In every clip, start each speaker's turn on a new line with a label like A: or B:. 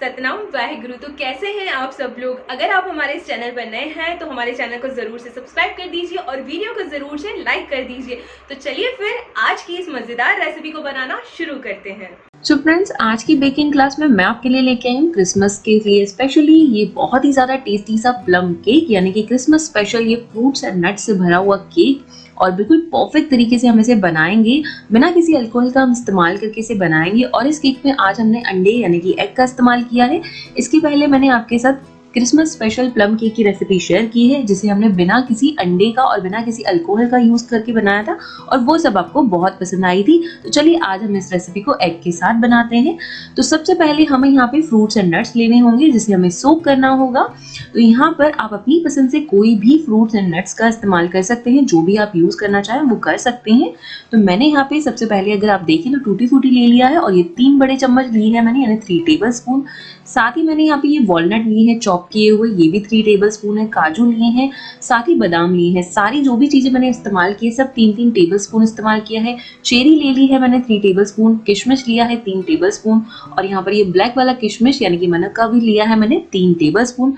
A: सतनाम वाहिगुरु। तो कैसे हैं आप सब लोग। अगर आप हमारे इस चैनल पर नए हैं तो हमारे चैनल को जरूर से सब्सक्राइब कर दीजिए और वीडियो को जरूर से लाइक कर दीजिए। तो चलिए फिर आज की इस मजेदार रेसिपी को बनाना शुरू करते हैं।
B: सो फ्रेंड्स, आज की बेकिंग क्लास में मैं आपके लिए लेके आई हूँ क्रिसमस के लिए स्पेशली ये बहुत ही ज़्यादा टेस्टी सा प्लम केक, यानी कि क्रिसमस स्पेशल ये फ्रूट्स एंड नट्स से भरा हुआ केक। और बिल्कुल परफेक्ट तरीके से हम इसे बनाएंगे, बिना किसी अल्कोहल का हम इस्तेमाल करके इसे बनाएंगे। और इस केक में आज हमने अंडे यानी कि एग का इस्तेमाल किया है। इसके पहले मैंने आपके साथ क्रिसमस स्पेशल प्लम केक की रेसिपी शेयर की है, जिसे हमने बिना किसी अंडे का और बिना किसी अल्कोहल का यूज करके बनाया था और वो सब आपको बहुत पसंद आई थी। तो चलिए आज हम इस रेसिपी को एग के साथ बनाते हैं। तो सबसे पहले हमें यहाँ पे फ्रूट्स एंड नट्स लेने होंगे, जिसे हमें सोक करना होगा। तो यहाँ पर आप अपनी पसंद से कोई भी फ्रूट्स एंड नट्स का इस्तेमाल कर सकते हैं, जो भी आप यूज करना चाहें वो कर सकते हैं। तो मैंने यहाँ पे सबसे पहले अगर आप देखें तो टूटी फ्रूटी ले लिया है और ये 3 बड़े चम्मच ली है मैंने, यानी 3 टेबल स्पून। साथ ही मैंने यहाँ पे ये वॉलनट लिए हैं चॉप किए हुए, ये भी 3 टेबल स्पून है। काजू लिए हैं, साथ ही बादाम लिए हैं। सारी जो भी चीजें मैंने इस्तेमाल की है सब 3-3 टेबल स्पून इस्तेमाल किया है। चेरी ले ली है मैंने 3 टेबल स्पून, किशमिश लिया है 3 टेबल स्पून और यहाँ पर ये ब्लैक वाला किशमिश यानी कि मनक्का भी लिया है मैंने 3 टेबल स्पून।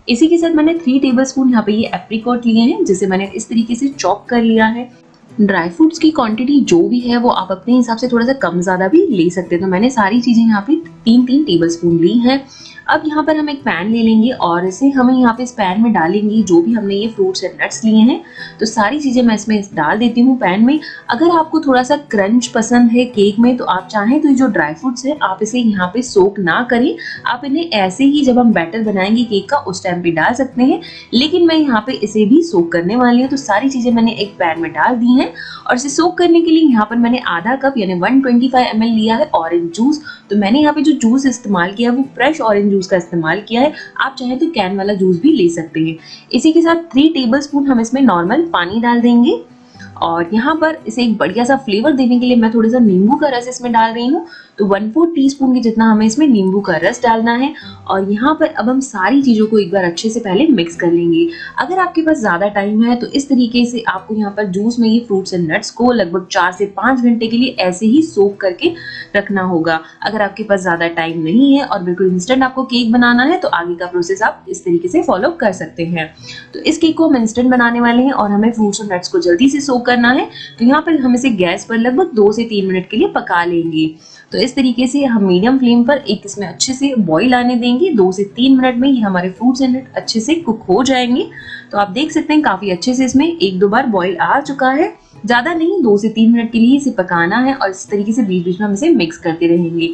B: इसी के साथ मैंने 3 टेबल स्पून यहाँ पे ये एप्रिकॉट लिए हैं, जिसे मैंने इस तरीके से चॉप कर लिया है। ड्राई फ्रूट्स की क्वांटिटी जो भी है वो आप अपने हिसाब से थोड़ा सा कम ज्यादा भी ले सकते हैं। तो मैंने सारी चीजें यहाँ पे 3-3 टेबल स्पून ली हैं। अब यहाँ पर हम एक पैन ले लेंगे और इसे हमें यहाँ पे इस पैन में डालेंगे जो भी हमने ये फ्रूट्स एंड नट्स लिए हैं। तो सारी चीजें मैं इसमें डाल देती हूँ पैन में। अगर आपको थोड़ा सा क्रंच पसंद है केक में तो आप चाहें तो ये जो ड्राई फ्रूट्स है आप इसे यहाँ पे सोक ना करें, आप इन्हें ऐसे ही जब हम बैटर बनाएंगे केक का उस टाइम पे डाल सकते हैं। लेकिन मैं यहाँ पे इसे भी सोक करने वाली हूँ। तो सारी चीजें मैंने एक पैन में डाल दी हैं और इसे सोक करने के लिए यहाँ पर मैंने आधा कप यानी 125 ml लिया है ऑरेंज जूस। तो मैंने यहाँ पे जो जूस इस्तेमाल किया है वो फ्रेश ऑरेंज जूस का इस्तेमाल किया है। आप चाहें तो कैन वाला जूस भी ले सकते हैं। इसी के साथ 3 टेबल स्पून हम इसमें नॉर्मल पानी डाल देंगे और यहाँ पर इसे एक बढ़िया सा फ्लेवर देने के लिए मैं थोड़ा सा नींबू का रस इसमें डाल रही हूँ। तो 1/4 टीस्पून के जितना हमें इसमें नींबू का रस डालना है। और यहाँ पर अब हम सारी चीजों को एक बार अच्छे से पहले मिक्स कर लेंगे। अगर आपके पास ज्यादा टाइम है तो इस तरीके से आपको यहाँ पर जूस में ये फ्रूट्स एंड नट्स को लगभग 4 से 5 घंटे के लिए ऐसे ही सोक करके रखना होगा। अगर आपके पास ज्यादा टाइम नहीं है और बिल्कुल इंस्टेंट आपको केक बनाना है तो आगे का प्रोसेस आप इस तरीके से फॉलो कर सकते हैं। तो इस केक को हम इंस्टेंट बनाने वाले हैं और हमें फ्रूट्स और नट्स को जल्दी से सोक करना है। तो यहाँ पर हम इसे गैस पर लगभग 2 से 3 मिनट के लिए पका लेंगे। तो इस तरीके से हम मीडियम फ्लेम पर एक इसमें अच्छे से बॉईल आने देंगे। 2 से 3 मिनट में ये हमारे फ्रूट्स एंड नट अच्छे से कुक हो जाएंगे। तो आप देख सकते हैं काफी अच्छे से इसमें 1-2 बार बॉईल आ चुका है। ज्यादा नहीं, 2 से 3 मिनट के लिए इसे पकाना है और इस तरीके से बीच बीच में हम इसे मिक्स करते रहेंगे।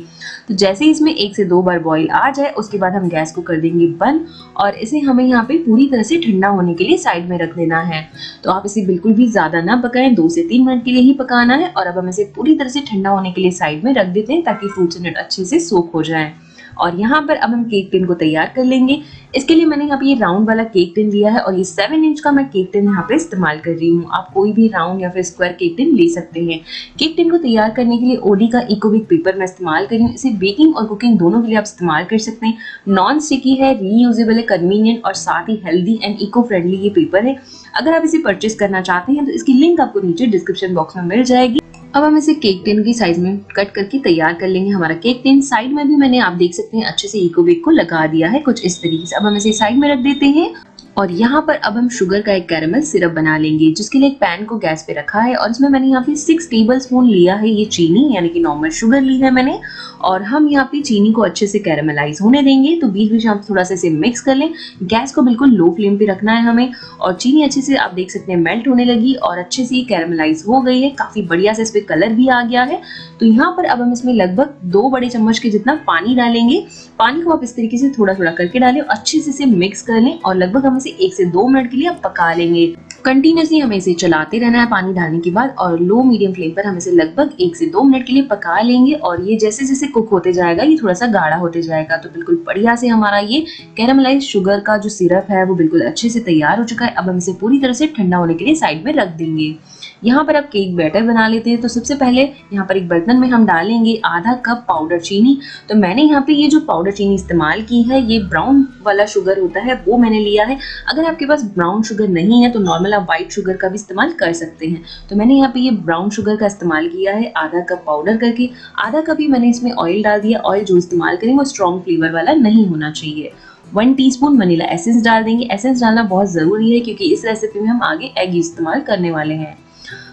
B: तो जैसे ही इसमें 1 से 2 बार बॉईल आ जाए उसके बाद हम गैस को कर देंगे बंद और इसे हमें यहाँ पे पूरी तरह से ठंडा होने के लिए साइड में रख देना है। तो आप इसे बिल्कुल भी ज्यादा ना पकाएं, 2 से 3 मिनट के लिए ही पकाना है। और अब हम इसे पूरी तरह से ठंडा होने के लिए साइड में रख देते हैं ताकि फ्रूट्स एंड नट अच्छे से सोक हो जाए। और यहाँ पर अब हम केक टिन को तैयार कर लेंगे। इसके लिए मैंने यहाँ पे ये राउंड वाला केक टिन लिया है और ये 7 इंच का मैं केक टिन यहाँ पे इस्तेमाल कर रही हूँ। आप कोई भी राउंड या फिर स्क्वायर केक टिन ले सकते हैं। केक टिन को तैयार करने के लिए ओडी का इकोबिक पेपर मैं इस्तेमाल कर रही हूँ। इसे बेकिंग और कुकिंग दोनों के लिए आप इस्तेमाल कर सकते हैं। नॉन स्टिकी है, रीयूजेबल है, कन्वीनियंट और साथ ही हेल्दी एंड इको फ्रेंडली ये पेपर है। अगर आप इसे परचेस करना चाहते हैं तो इसकी लिंक आपको नीचे डिस्क्रिप्शन बॉक्स में मिल जाएगी। अब हम इसे केक टिन की साइज में कट करके तैयार कर लेंगे। हमारा केक टिन साइड में भी मैंने आप देख सकते हैं अच्छे से इको बेक को लगा दिया है कुछ इस तरीके से। अब हम इसे साइड में रख देते हैं और यहाँ पर अब हम शुगर का एक कैरेमल सिरप बना लेंगे, जिसके लिए एक पैन को गैस पे रखा है और इसमें मैंने यहाँ पे 6 टेबल स्पून लिया है ये चीनी यानी कि नॉर्मल शुगर ली है मैंने। और हम यहाँ पे चीनी को अच्छे से कैरेमलाइज होने देंगे। तो बीच बीच में थोड़ा सा इसे मिक्स कर लें। गैस को बिल्कुल लो फ्लेम पे रखना है हमें। और चीनी अच्छे से आप देख सकते हैं मेल्ट होने लगी और अच्छे से कैरेमलाइज हो गई है। काफी बढ़िया से इस पे कलर भी आ गया है। तो यहाँ पर अब हम इसमें लगभग 2 बड़े चम्मच के जितना पानी डालेंगे। पानी को आप इस तरीके से थोड़ा थोड़ा करके डालें, अच्छे से इसे मिक्स कर लें और लगभग हम इसे 1 से 2 मिनट के लिए पका लेंगे। कंटिन्यूसली हमें इसे चलाते रहना है पानी डालने के बाद और लो मीडियम फ्लेम पर हम इसे लगभग 1 से 2 मिनट के लिए पका लेंगे। और ये जैसे जैसे कुक होते जाएगा ये थोड़ा सा गाढ़ा होते जाएगा। तो बिल्कुल बढ़िया से हमारा ये कैरेमलाइज शुगर का जो सिरप है वो बिल्कुल अच्छे से तैयार हो चुका है। अब हम इसे पूरी तरह से ठंडा होने के लिए साइड में रख देंगे। यहाँ पर अब केक बैटर बना लेते हैं। तो सबसे पहले यहाँ पर एक बर्तन में हम डालेंगे आधा कप पाउडर चीनी। तो मैंने यहाँ पे ये जो पाउडर चीनी इस्तेमाल की है, ये ब्राउन वाला शुगर होता है वो मैंने लिया है। अगर आपके पास ब्राउन शुगर नहीं है तो नॉर्मल आप व्हाइट शुगर का भी इस्तेमाल कर सकते हैं। तो मैंने यहाँ पे ये ब्राउन शुगर का इस्तेमाल किया है आधा कप पाउडर करके। आधा कप ही मैंने इसमें ऑयल डाल दिया। ऑयल जो इस्तेमाल करें वो स्ट्रॉन्ग फ्लेवर वाला नहीं होना चाहिए। 1 टीस्पून वनीला एसेंस डाल देंगे। एसेंस डालना बहुत ज़रूरी है क्योंकि इस रेसिपी में हम आगे एग इस्तेमाल करने वाले हैं।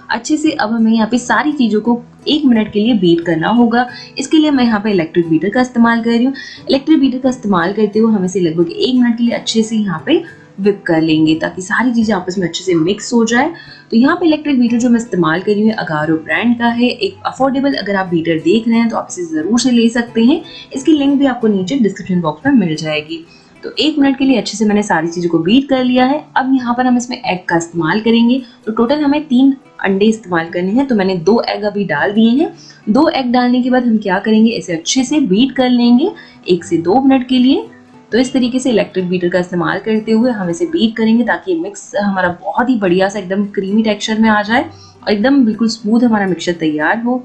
B: अच्छे से अब हमें यहाँ पे सारी चीज़ों को 1 मिनट के लिए बीट करना होगा। इसके लिए मैं यहाँ पे इलेक्ट्रिक बीटर का इस्तेमाल कर रही हूँ। इलेक्ट्रिक बीटर का इस्तेमाल करते हुए हम इसे लगभग 1 मिनट के लिए अच्छे से यहाँ पे विप कर लेंगे ताकि सारी चीज़ें आपस में अच्छे से मिक्स हो जाए। तो यहाँ पे इलेक्ट्रिक बीटर जो मैं इस्तेमाल कर रही हूँ अगारो ब्रांड का है। एक अफोर्डेबल अगर आप बीटर देख रहे हैं तो आप इसे ज़रूर से ले सकते हैं। इसकी लिंक भी आपको नीचे डिस्क्रिप्शन बॉक्स में मिल जाएगी। तो 1 मिनट के लिए अच्छे से मैंने सारी चीज़ों को बीट कर लिया है। अब यहाँ पर हम इसमें एग का इस्तेमाल करेंगे। तो टोटल हमें 3 अंडे इस्तेमाल करने हैं। तो मैंने 2 एग अभी डाल दिए हैं। 2 एग डालने के बाद हम क्या करेंगे, इसे अच्छे से बीट कर लेंगे 1 से 2 मिनट के लिए। तो इस तरीके से इलेक्ट्रिक बीटर का इस्तेमाल करते हुए हम इसे बीट करेंगे ताकि मिक्स हमारा बहुत ही बढ़िया सा एकदम क्रीमी टेक्सचर में आ जाए और एकदम बिल्कुल स्मूथ हमारा मिक्सचर तैयार हो।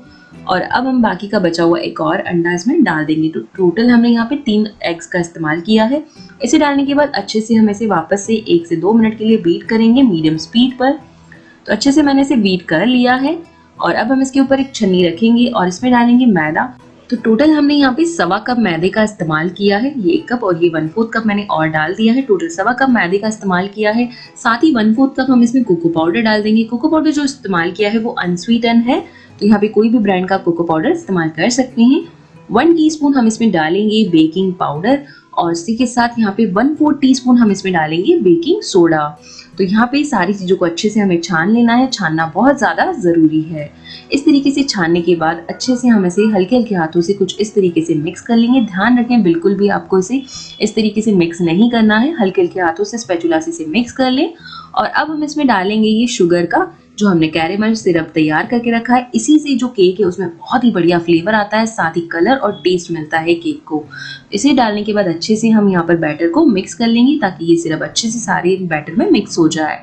B: और अब हम बाकी का बचा हुआ एक और अंडा इसमें डाल देंगे। तो टोटल हमने यहाँ पे 3 एग्स का इस्तेमाल किया है। इसे डालने के बाद अच्छे से हम इसे वापस से 1 से 2 मिनट के लिए बीट करेंगे मीडियम स्पीड पर। तो अच्छे से मैंने इसे बीट कर लिया है और अब हम इसके ऊपर एक छन्नी रखेंगे और इसमें डालेंगे मैदा। तो टोटल हमने यहाँ पे 1.25 कप मैदे का इस्तेमाल किया है। ये 1 कप और ये 1/4 कप मैंने और डाल दिया है। टोटल 1.25 कप मैदे का इस्तेमाल किया है। साथ ही 1/4 कप हम इसमें कोको पाउडर डाल देंगे। कोको पाउडर जो इस्तेमाल किया है वो अनस्वीटन है। तो यहाँ पे कोई भी ब्रांड का कोको पाउडर इस्तेमाल कर सकते हैं। 1 टीस्पून हम इसमें डालेंगे बेकिंग पाउडर और इसी के साथ यहाँ पे 1/4 टीस्पून हम इसमें डालेंगे बेकिंग सोडा। तो यहाँ पे सारी चीज़ों को अच्छे से हमें छान लेना है। छानना बहुत ज़्यादा ज़रूरी है। इस तरीके से छानने के बाद अच्छे से हम इसे हल्के हल्के हाथों से कुछ इस तरीके से मिक्स कर लेंगे। ध्यान रखें बिल्कुल भी आपको इसे इस तरीके से मिक्स नहीं करना है। हल्के हल्के हाथों से स्पैचुला से इसे मिक्स कर लें। और अब हम इसमें डालेंगे ये शुगर का जो हमने कैरेमल सिरप तैयार करके रखा है। इसी से जो केक है उसमें बहुत ही बढ़िया फ्लेवर आता है, साथ ही कलर और टेस्ट मिलता है केक को। इसे डालने के बाद अच्छे से हम यहाँ पर बैटर को मिक्स कर लेंगे ताकि ये सिरप अच्छे से सारे बैटर में मिक्स हो जाए।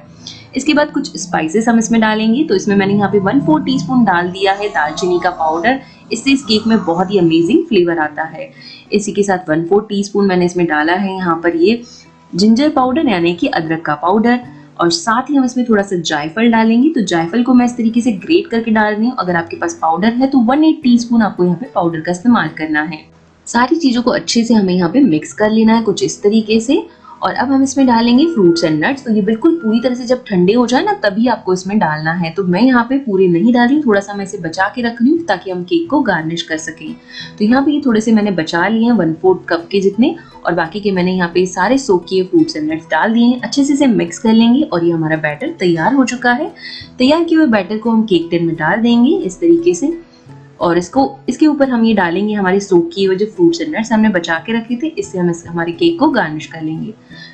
B: इसके बाद कुछ स्पाइसेस हम इसमें डालेंगे। तो इसमें मैंने यहाँ पे 1/4 टीस्पून डाल दिया है दालचीनी का पाउडर। इससे इस केक में बहुत ही अमेजिंग फ्लेवर आता है। इसी के साथ 1/4 टीस्पून मैंने इसमें डाला है यहाँ पर ये जिंजर पाउडर यानी कि अदरक का पाउडर। और साथ ही हम इसमें थोड़ा सा जायफल डालेंगे। तो जायफल को मैं इस तरीके से ग्रेट करके डाल रही हूँ। अगर आपके पास पाउडर है तो 1/8 टीस्पून आपको यहाँ पे पाउडर का इस्तेमाल करना है। सारी चीज़ों को अच्छे से हमें यहाँ पे मिक्स कर लेना है कुछ इस तरीके से। और अब हम इसमें डालेंगे फ्रूट्स एंड नट्स। तो ये बिल्कुल पूरी तरह से जब ठंडे हो जाए ना तभी आपको इसमें डालना है। तो मैं यहाँ पे पूरे नहीं डाल रही हूँ, थोड़ा सा मैं इसे बचा के रख रही हूँ ताकि हम केक को गार्निश कर सकें। तो यहाँ पे ये थोड़े से मैंने बचा लिए हैं 1/4 कप के जितने। और बाकी के मैंने यहाँ पे सारे सोक किए फ्रूट्स एंड नट्स डाल दिए हैं। अच्छे से इसे मिक्स कर लेंगे और ये हमारा बैटर तैयार हो चुका है। तैयार किए हुए बैटर को हम केक टिन में डाल देंगे इस तरीके से। और इसके ऊपर हम ये डालेंगे हमारे सोक किए हुए जो फ्रूट्स एंड नट्स हमने बचा के रखे थे। इससे हम हमारे केक को गार्निश कर लेंगे।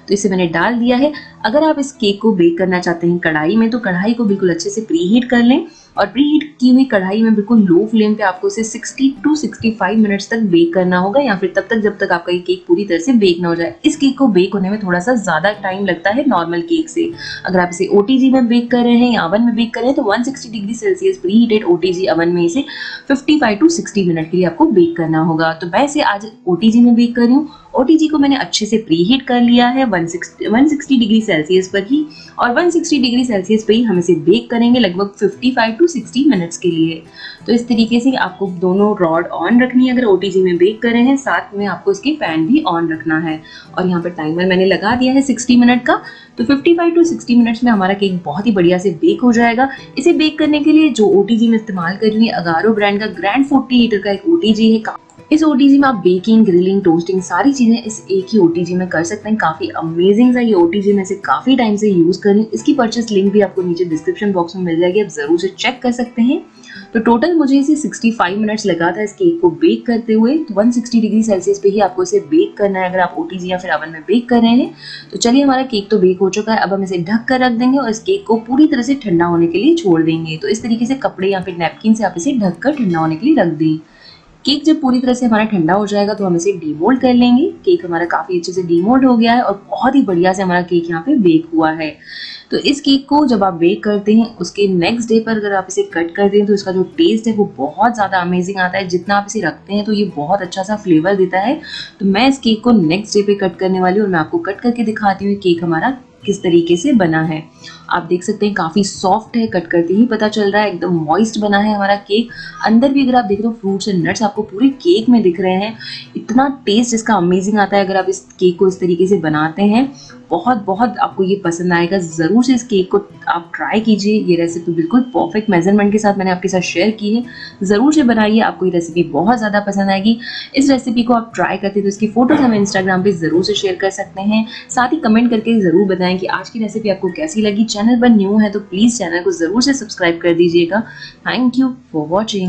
B: तो इसे मैंने डाल दिया है। अगर आप इस केक को बेक करना चाहते हैं कढ़ाई में तो कढ़ाई को बिल्कुल अच्छे से प्री हीट कर लें। और प्री हीट की हुई कढ़ाई में बिल्कुल लो फ्लेम पे आपको इसे 60 to 65 मिनट्स तक बेक करना होगा, या फिर तब तक जब तक आपका ये केक पूरी तरह से बेक ना हो जाए। इस केक को बेक होने में थोड़ा सा ज़्यादा टाइम लगता है नॉर्मल केक से। अगर आप इसे OTG में बेक कर रहे हैं या ओवन में बेक कर रहे हैं तो 160 degree Celsius pre heated OTG oven में इसे 55 to 60 मिनट के लिए आपको बेक करना होगा। तो मैं इसे आज OTG में बेक कर रही हूँ। OTG को मैंने अच्छे से प्री हीट कर लिया है 160 डिग्री सेल्सियस पर ही। और 160 डिग्री सेल्सियस पे ही हम इसे बेक करेंगे लगभग 55 to 60 मिनट्स के लिए। तो इस तरीके से आपको दोनों रॉड ऑन रखनी है अगर OTG में बेक कर रहे हैं, साथ में आपको इसके फैन भी ऑन रखना है। और यहाँ पर टाइमर मैंने लगा दिया है 60 मिनट का। तो 55 to 60 मिनट्स में हमारा केक बहुत ही बढ़िया से बेक हो जाएगा। इसे बेक करने के लिए जो OTG में इस्तेमाल कर रही है अगारो ब्रांड का ग्रैंड 40 लीटर का एक OTG है। इस OTG में आप बेकिंग, ग्रिलिंग, टोस्टिंग सारी चीज़ें इस एक ही OTG में कर सकते हैं। काफ़ी अमेजिंग सा ये OTG मैं इसे काफ़ी टाइम से यूज़ कर रही हूँ। इसकी परचेस लिंक भी आपको नीचे डिस्क्रिप्शन बॉक्स में मिल जाएगी, आप ज़रूर से चेक कर सकते हैं। तो टोटल मुझे इसे 65 मिनट्स लगा था इस केक को बेक करते हुए। तो 160 डिग्री सेल्सियस पे ही आपको इसे बेक करना है अगर आप OTG या फिर ओवन में बेक कर रहे हैं। तो चलिए हमारा केक तो बेक हो चुका है। अब हम इसे ढक कर रख देंगे और इस केक को पूरी तरह से ठंडा होने के लिए छोड़ देंगे। तो इस तरीके से कपड़े या फिर नैपकिन से आप इसे ढक कर ठंडा होने के लिए रख दें। केक जब पूरी तरह से हमारा ठंडा हो जाएगा तो हम इसे डीमोल्ड कर लेंगे। केक हमारा काफ़ी अच्छे से डीमोल्ड हो गया है और बहुत ही बढ़िया से हमारा केक यहाँ पे बेक हुआ है। तो इस केक को जब आप बेक करते हैं उसके नेक्स्ट डे पर अगर आप इसे कट करते हैं तो इसका जो टेस्ट है वो बहुत ज़्यादा अमेजिंग आता है। जितना आप इसे रखते हैं तो ये बहुत अच्छा सा फ्लेवर देता है। तो मैं इस केक को नेक्स्ट डे पे कट करने वाली हूँ और मैं आपको कट करके दिखाती हूँ केक हमारा किस तरीके से बना है। आप देख सकते हैं काफ़ी सॉफ्ट है, कट करते ही पता चल रहा है, एकदम मॉइस्ट बना है हमारा केक। अंदर भी अगर आप देख रहे हो फ्रूट्स एंड नट्स आपको पूरे केक में दिख रहे हैं। इतना टेस्ट इसका अमेजिंग आता है अगर आप इस केक को इस तरीके से बनाते हैं। बहुत बहुत आपको ये पसंद आएगा। ज़रूर से इस केक को आप ट्राई कीजिए। ये रेसिपी बिल्कुल परफेक्ट मेजरमेंट के साथ मैंने आपके साथ शेयर की है। ज़रूर से बनाइए, आपको ये रेसिपी बहुत ज़्यादा पसंद आएगी। इस रेसिपी को आप ट्राई करते तो इसकी फ़ोटोज़ हमें इंस्टाग्राम पे ज़रूर से शेयर कर सकते हैं। साथ ही कमेंट करके ज़रूर बताएं कि आज की रेसिपी आपको कैसी लगी। चैनल पर न्यू है तो प्लीज़ चैनल को ज़रूर से सब्सक्राइब कर दीजिएगा। Thank you for watching.